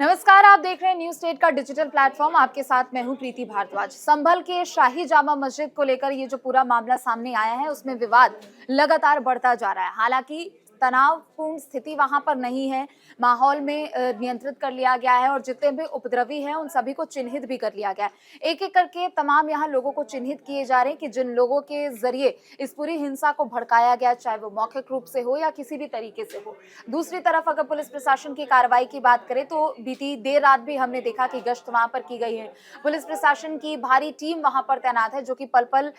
नमस्कार, आप देख रहे हैं न्यूज स्टेट का डिजिटल प्लेटफॉर्म। आपके साथ मैं हूं प्रीति भारद्वाज। संभल के शाही जामा मस्जिद को लेकर ये जो पूरा मामला सामने आया है, उसमें विवाद लगातार बढ़ता जा रहा है। हालांकि तनावपूर्ण स्थिति वहां पर नहीं है, माहौल में नियंत्रित कर लिया गया है और जितने भी उपद्रवी हैं उन सभी को चिन्हित भी कर लिया गया है। एक एक करके तमाम यहाँ लोगों को चिन्हित किए जा रहे हैं कि जिन लोगों के जरिए इस पूरी हिंसा को भड़काया गया, चाहे वो मौखिक रूप से हो या किसी भी तरीके से हो। दूसरी तरफ अगर पुलिस प्रशासन की कार्रवाई की बात करें तो बीती देर रात भी हमने देखा कि गश्त वहां पर की गई है। पुलिस प्रशासन की भारी टीम वहां पर तैनात है जो कि पल पल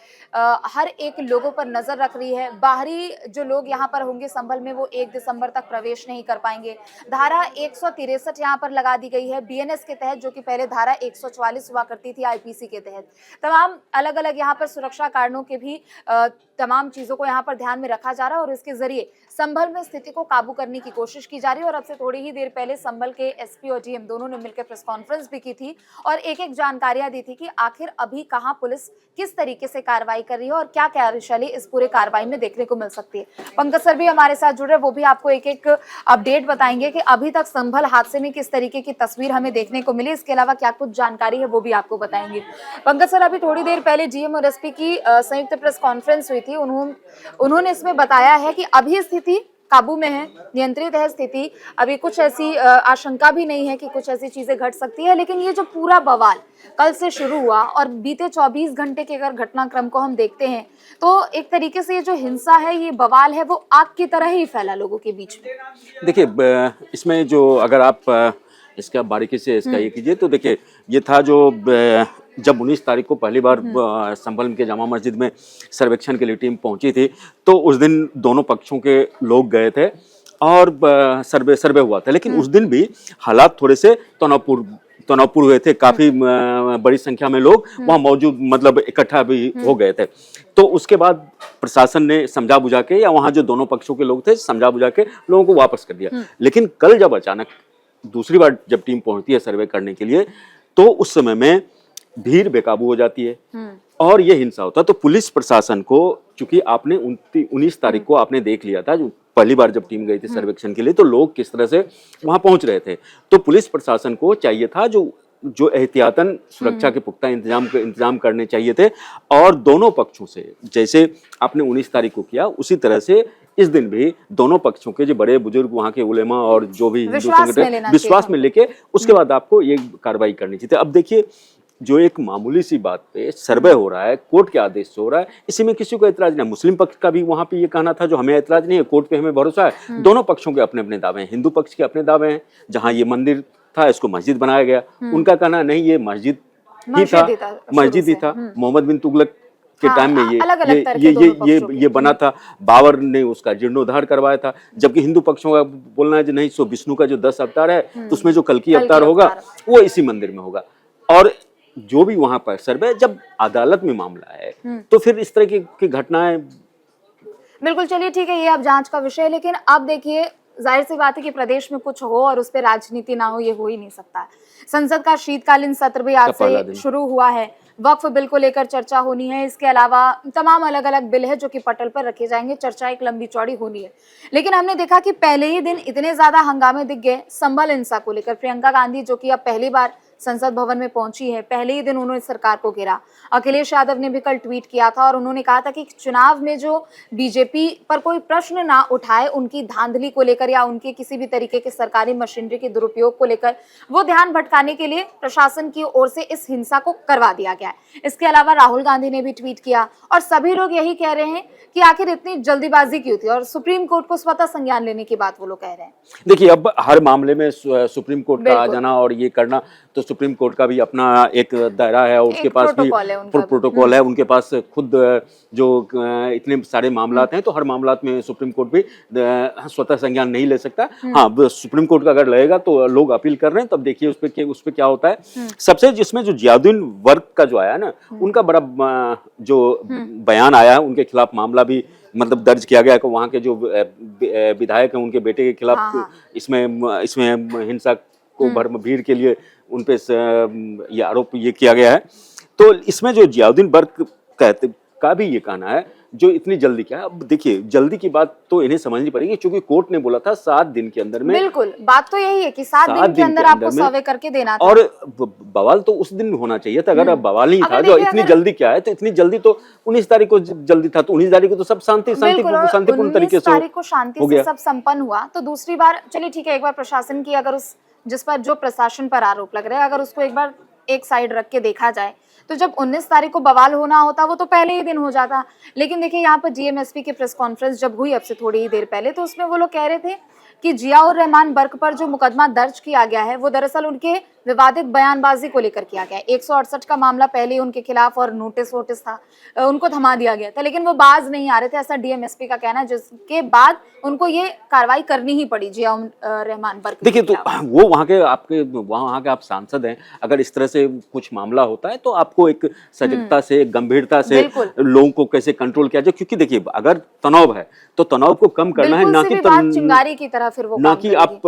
हर एक लोगों पर नजर रख रही है। बाहरी जो लोग यहाँ पर होंगे संभल में, वो 1 दिसंबर तक प्रवेश नहीं कर पाएंगे। धारा 163 यहाँ पर लगा दी गई है बीएनएस के तहत, जो कि पहले धारा 144 हुआ करती थी आईपीसी के तहत। तमाम अलग अलग यहाँ पर सुरक्षा कारणों के भी तमाम चीजों को यहाँ पर ध्यान में रखा जा रहा है और इसके जरिए संभल में स्थिति को काबू करने की कोशिश की जा रही है। और अब से थोड़ी ही देर पहले संभल के एसपी और डीएम दोनों ने मिलकर प्रेस कॉन्फ्रेंस भी की थी और एक एक जानकारियां दी थी कि आखिर अभी कहां पुलिस किस तरीके से कार्रवाई कर रही है और क्या कार्यशैली इस पूरे कार्रवाई में देखने को मिल सकती है। पंकज सर भी हमारे साथ जुड़ रहे, वो भी आपको एक एक अपडेट बताएंगे कि अभी तक संभल हादसे में किस तरीके की तस्वीर हमें देखने को मिली, इसके अलावा क्या कुछ जानकारी है वो भी आपको बताएंगे। पंकज सर, अभी थोड़ी देर पहले डीएम और एसपी की संयुक्त प्रेस कॉन्फ्रेंस हुई थी। उन्होंने इसमें बताया है कि अभी स्थिति काबू में है, नियंत्रित है स्थिति। अभी कुछ ऐसी आशंका भी नहीं है कि कुछ ऐसी चीजें घट सकती है। लेकिन ये जो पूरा बवाल कल से शुरू हुआ और बीते 24 घंटे के अगर घटनाक्रम को हम देखते हैं तो एक तरीके से ये जो हिंसा है, ये बवाल है, वो आग की तरह ही फैला लोगों के बीच में। देखिए, इसमें जो अगर आप इसका बारीकी से इसका ये कीजिए तो देखिए, ये था जो जब 19 तारीख को पहली बार संभल के जामा मस्जिद में सर्वेक्षण के लिए टीम पहुंची थी, तो उस दिन दोनों पक्षों के लोग गए थे और सर्वे हुआ था। लेकिन उस दिन भी हालात थोड़े से तनावपूर्ण हुए थे। काफी बड़ी संख्या में लोग वहां मौजूद, मतलब इकट्ठा भी हो गए थे। तो उसके बाद प्रशासन ने समझा बुझा के, या वहां जो दोनों पक्षों के लोग थे, समझा बुझा के लोगों को वापस कर दिया। लेकिन कल जब अचानक दूसरी बार जब टीम पहुंचती है सर्वे करने के लिए, तो उस समय में भीड़ बेकाबू हो जाती है और ये हिंसा होता है। तो पुलिस प्रशासन को, चूंकि आपने 19 तारीख को आपने देख लिया था, जो पहली बार जब टीम गई थी सर्वेक्षण के लिए, तो लोग किस तरह से वहां पहुंच रहे थे। तो पुलिस प्रशासन को चाहिए था जो एहतियातन सुरक्षा के पुख्ता इंतजाम करने चाहिए थे। और दोनों पक्षों से, जैसे आपने 19 तारीख को किया, उसी तरह से इस दिन भी दोनों पक्षों के जो बड़े बुजुर्ग, वहां के उलेमा और जो भी हिंदू संगठन, विश्वास में लेके उसके बाद आपको ये कार्रवाई करनी चाहिए। अब देखिए, जो एक मामूली सी बात पे सर्वे हो रहा है, कोर्ट के आदेश से हो रहा है, इसी में किसी को एतराज नहीं। मुस्लिम पक्ष का भी वहां पे ये कहना था, जो हमें एतराज नहीं है, कोर्ट पे हमें भरोसा है। दोनों पक्षों के अपने अपने दावे हैं। हिंदू पक्ष के अपने दावे हैं, जहां ये मंदिर था इसको मस्जिद बनाया गया। उनका कहना नहीं, ये मस्जिद ही था। मोहम्मद बिन तुगलक के टाइम में ये बना था। बाबर ने उसका जीर्णोद्धार करवाया था। जबकि हिंदू पक्षों का बोलना है कि नहीं, सो विष्णु का जो 10 अवतार है, तो उसमें जो कल्कि अवतार होगा वो इसी मंदिर में होगा। और जो भी वहां पर सर्वे, जब अदालत में मामला है तो फिर इस तरह की घटनाएं, बिल्कुल। चलिए ठीक है, ये अब जांच का विषय है। लेकिन अब देखिए, जाहिर सी बात है कि प्रदेश में कुछ हो और उस पर राजनीति ना हो, ये हो ही नहीं सकता। संसद का शीतकालीन सत्र भी आज से शुरू हुआ है। वक्फ बिल को लेकर चर्चा होनी है। इसके अलावा तमाम अलग अलग बिल है जो कि पटल पर रखे जाएंगे। चर्चा एक लंबी चौड़ी होनी है। लेकिन हमने देखा कि पहले ही दिन इतने ज्यादा हंगामे दिख गए संभल हिंसा को लेकर। प्रियंका गांधी, जो कि अब पहली बार संसद भवन में पहुंची है, पहले ही दिन उन्होंने सरकार को घेरा। अखिलेश यादव ने भी कल ट्वीट किया था और उन्होंने कहा था कि चुनाव में जो बीजेपी पर कोई प्रश्न ना उठाए, उनकी धांधली को लेकर या उनके किसी भी तरीके के सरकारी मशीनरी के दुरुपयोग को लेकर, वो ध्यान भटकाने के लिए प्रशासन की ओर से इस हिंसा को करवा दिया गया है। इसके अलावा राहुल गांधी ने भी ट्वीट किया और सभी लोग यही कह रहे हैं कि आखिर इतनी जल्दीबाजी क्यों थी, और सुप्रीम कोर्ट को स्वतः संज्ञान लेने की बात वो लोग कह रहे हैं। देखिए, अब हर मामले में सुप्रीम कोर्ट का आ जाना और ये करना, तो सुप्रीम कोर्ट का भी अपना एक दायरा है और उसके पास भी प्रोटोकॉल है। उनके पास खुद जो इतने सारे मामलात हैं, तो हर मामलात में सुप्रीम कोर्ट भी स्वतः संज्ञान नहीं ले सकता। हाँ, सुप्रीम कोर्ट का अगर लगेगा तो लोग अपील कर रहे हैं, तब देखिए उस पर क्या होता है। सबसे जिसमें जो जियाउद्दीन वर्ग का जो आया ना, उनका बड़ा जो बयान आया है, उनके खिलाफ मामला भी मतलब दर्ज किया गया कि वहाँ के जो विधायक हैं, उनके बेटे के खिलाफ इसमें हिंसा को भीड़ के लिए उन पे ये आरोप ये किया गया है। तो इसमें जो जियाउद्दीन वर्ग का भी ये कहना है, जो इतनी जल्दी क्या है, अब देखिए जल्दी की बात तो इन्हें समझनी पड़ेगी, क्योंकि कोर्ट ने बोला था 7 दिन के अंदर में। बिल्कुल, बात तो यही है कि 7 दिन के अंदर आपको सर्वे करके देना था। और बवाल तो उस दिन होना चाहिए था, अगर बवाल नहीं था, जो इतनी जल्दी क्या है, तो इतनी जल्दी तो 19 तारीख को जल्दी था, तो 19 तारीख को तो सब शांतिपूर्ण तरीके से तारीख को शांति से सब संपन्न हुआ। तो दूसरी बार चलिए ठीक है, एक बार प्रशासन की अगर उस जिस पर जो प्रशासन पर आरोप लग रहा है, अगर उसको एक बार एक साइड रख के देखा जाए, तो जब 19 तारीख को बवाल होना होता वो तो पहले ही दिन हो जाता। लेकिन देखिए यहाँ पर डीएमएसपी की प्रेस कॉन्फ्रेंस जब हुई अब से थोड़ी ही देर पहले, तो उसमें वो लोग कह रहे थे कि जियाउर रहमान बर्क पर जो मुकदमा दर्ज किया गया है वो दरअसल उनके विवादित बयानबाजी को लेकर किया गया है। 168 का मामला पहले उनके खिलाफ और नोटिस था, उनको थमा दिया गया था, लेकिन वो बाज नहीं आ रहे थे, ऐसा डीएमएसपी का कहना है, जिसके बाद उनको ये कार्रवाई करनी ही पड़ी जियाउर रहमान बर्क। देखिए तो वो वहाँ के आप सांसद हैं, अगर इस तरह से कुछ मामला होता है तो आपको एक सजगता से, गंभीरता से लोगों को कैसे कंट्रोल किया जाए, क्योंकि देखिए अगर तनाव है तो तनाव को कम करना है, ना कि चिंगारी की तरह फिर वो ना कि आप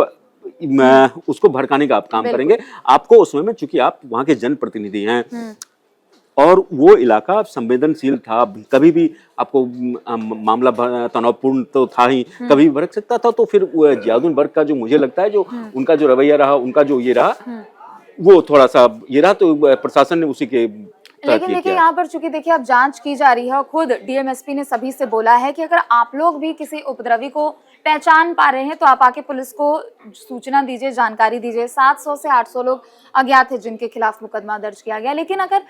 उसको भड़काने का आप काम करेंगे। आपको उसमें में, चूंकि आप वहाँ के जनप्रतिनिधि हैं और वो इलाका संवेदनशील था, कभी भी आपको मामला तनावपूर्ण तो था ही, कभी भी भड़क सकता था, तो फिर जियाउद्दीन बर्क का जो मुझे लगता है जो उनका जो रवैया रहा, उनका जो ये रहा, वो थोड़ा सा ये रहा, तो प्रशासन ने उसी के। लेकिन देखिए यहाँ पर चूंकि देखिए अब जांच की जा रही है और खुद डीएमएसपी ने सभी से बोला है कि अगर आप लोग भी किसी उपद्रवी को पहचान पा रहे हैं तो आप आके पुलिस को सूचना दीजिए, जानकारी दीजिए। 700 से 800 लोग अज्ञात है जिनके खिलाफ मुकदमा दर्ज किया गया। लेकिन अगर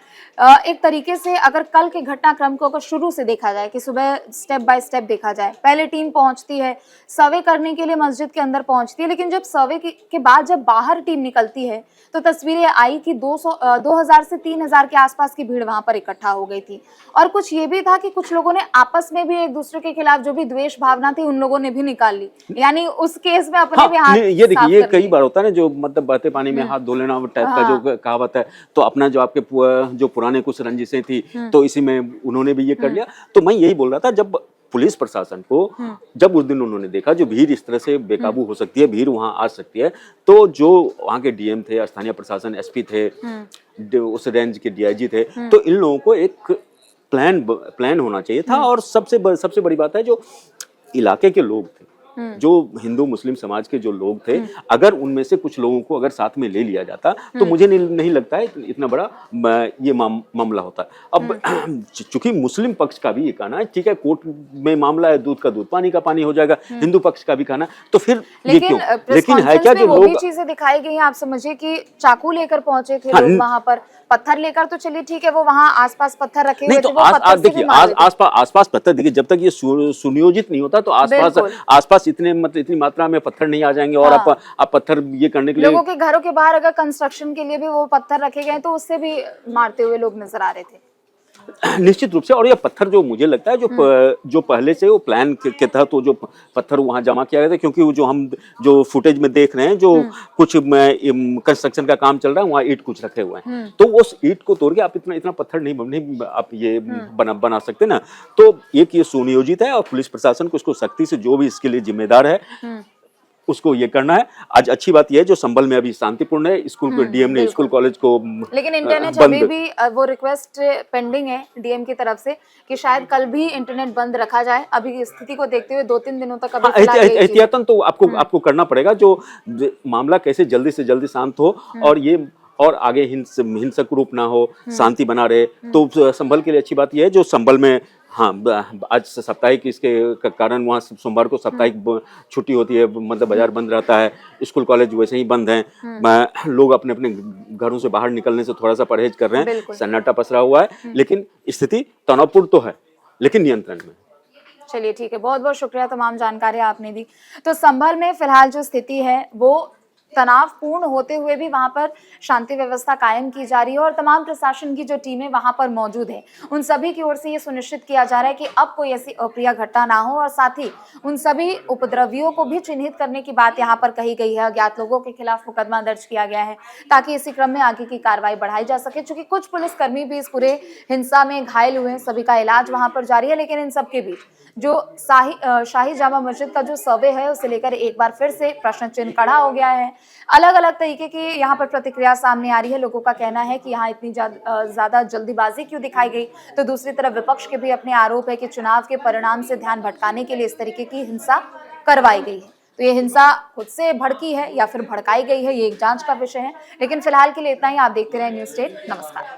एक तरीके से अगर कल के घटनाक्रम को अगर शुरू से देखा जाए कि सुबह स्टेप बाय स्टेप देखा जाए, पहले टीम पहुंचती है सर्वे करने के लिए, मस्जिद के अंदर पहुंचती है, लेकिन जब सर्वे के बाद जब बाहर टीम निकलती है तो तस्वीरें आई कि 2000 से 3000 के आसपास की भीड़ वहां पर इकट्ठा हो गई थी। और कुछ ये भी था कि कुछ लोगों ने आपस में भी एक दूसरे के खिलाफ जो भी द्वेष भावना थी उन लोगों ने भी निकाल ली, यानी उस केस में अपने भी हाथ ये देखिए, ये कई बार होता है ना, जो मतलब बहते पानी में हाथ धो लेना टाइप का जो कहावत है, तो अपना जो आपके जो पुराने कुछ रंजिशें थी तो इसी में उन्होंने भी ये कर लिया। तो मैं यही बोल रहा था, जब पुलिस प्रशासन को जब उस दिन उन्होंने देखा जो भीड़ इस तरह से बेकाबू हो सकती है, भीड़ वहां आ सकती है, तो जो वहां के डीएम थे, स्थानीय प्रशासन एसपी थे, उस रेंज के डीआईजी थे, तो इन लोगों को एक प्लान होना चाहिए था। और सबसे बड़ी बात है, जो इलाके के लोग थे, जो हिंदू मुस्लिम समाज के जो लोग थे, अगर उनमें से कुछ लोगों को अगर साथ में ले लिया जाता तो मुझे नहीं लगता है इतना बड़ा ये मामला होता। अब चूंकि मुस्लिम पक्ष का भी ये कहना है, ठीक है कोर्ट में मामला है, दूध का दूध पानी का पानी हो जाएगा, हिंदू पक्ष का भी कहना, तो फिर ये क्यों? लेकिन है क्या, जो लोग चीजें दिखाई गई, आप समझिए कि चाकू लेकर पहुंचे थे लोग वहां पर, पत्थर लेकर, तो चलिए ठीक है वो वहां आसपास पत्थर रखे हुए थे, तो देखिए आसपास पत्थर, देखिए जब तक ये सुनियोजित नहीं होता तो आसपास इतनी मात्रा में पत्थर नहीं आ जाएंगे। और आप पत्थर ये करने के लिए, लोगों के घरों के बाहर अगर कंस्ट्रक्शन के लिए भी वो पत्थर रखे गए तो उससे भी मारते हुए लोग नजर आ रहे थे निश्चित रूप से। और ये पत्थर जो मुझे लगता है जो पहले से वो प्लान के तहत वो जो पत्थर वहां जमा किया गया था, क्योंकि वो जो हम जो फुटेज में देख रहे हैं, जो कुछ कंस्ट्रक्शन का काम चल रहा है, वहाँ ईंट कुछ रखे हुए हैं, तो उस ईंट को तोड़ के आप इतना पत्थर नहीं आप ये बना सकते ना। तो एक ये सुनियोजित है और पुलिस प्रशासन को इसको सख्ती से, जो भी इसके लिए जिम्मेदार है उसको ये करना है। आज अच्छी बात यह है जो संभल में अभी शांतिपूर्ण है, स्कूल को डीएम ने स्कूल कॉलेज को, लेकिन इंटरनेट अभी भी वो रिक्वेस्ट पेंडिंग है डीएम की तरफ से कि शायद कल भी इंटरनेट बंद रखा जाए। अभी स्थिति को देखते हुए 2-3 दिनों तक अभी एहतियातन तो आपको करना पड़ेगा, जो मामला कैसे जल्दी से जल्दी शांत हो और आगे हिंसक रूप ना हो, शांति बना रहे। तो संभल के लिए अच्छी बात यह है जो संभल में, हाँ आज साप्ताहिक इसके कारण वहाँ सोमवार को साप्ताहिक छुट्टी होती है, मतलब बाजार बंद रहता है, स्कूल कॉलेज वैसे ही बंद हैं, लोग अपने अपने घरों से बाहर निकलने से थोड़ा सा परहेज कर रहे हैं, सन्नाटा पसरा हुआ है, लेकिन स्थिति तनावपूर्ण तो है लेकिन नियंत्रण में। चलिए ठीक है, बहुत बहुत शुक्रिया, तमाम जानकारी आपने दी। तो संभल में फिलहाल जो स्थिति है वो तनावपूर्ण होते हुए भी वहां पर शांति व्यवस्था कायम की जा रही है और तमाम प्रशासन की जो टीमें वहां पर मौजूद है, उन सभी की ओर से ये सुनिश्चित किया जा रहा है कि अब कोई ऐसी अप्रिय घटना ना हो। और साथ ही उन सभी उपद्रवियों को भी चिन्हित करने की बात यहाँ पर कही गई है। अज्ञात लोगों के खिलाफ मुकदमा दर्ज किया गया है ताकि इसी क्रम में आगे की कार्रवाई बढ़ाई जा सके। चूंकि कुछ पुलिसकर्मी भी इस पूरे हिंसा में घायल हुए हैं, सभी का इलाज वहां पर जारी है। लेकिन इन सबके बीच जो शाही जामा मस्जिद का जो सर्वे है उसे लेकर एक बार फिर से प्रश्न चिन्ह खड़ा हो गया है। अलग अलग तरीके की यहाँ पर प्रतिक्रिया सामने आ रही है। लोगों का कहना है कि यहाँ इतनी ज्यादा जल्दीबाजी क्यों दिखाई गई। तो दूसरी तरफ विपक्ष के भी अपने आरोप है कि चुनाव के परिणाम से ध्यान भटकाने के लिए इस तरीके की हिंसा करवाई गई है। तो ये हिंसा खुद से भड़की है या फिर भड़काई गई है, ये एक जांच का विषय है। लेकिन फिलहाल के लिए इतना ही। आप देखते रहे न्यूज़ स्टेट। नमस्कार।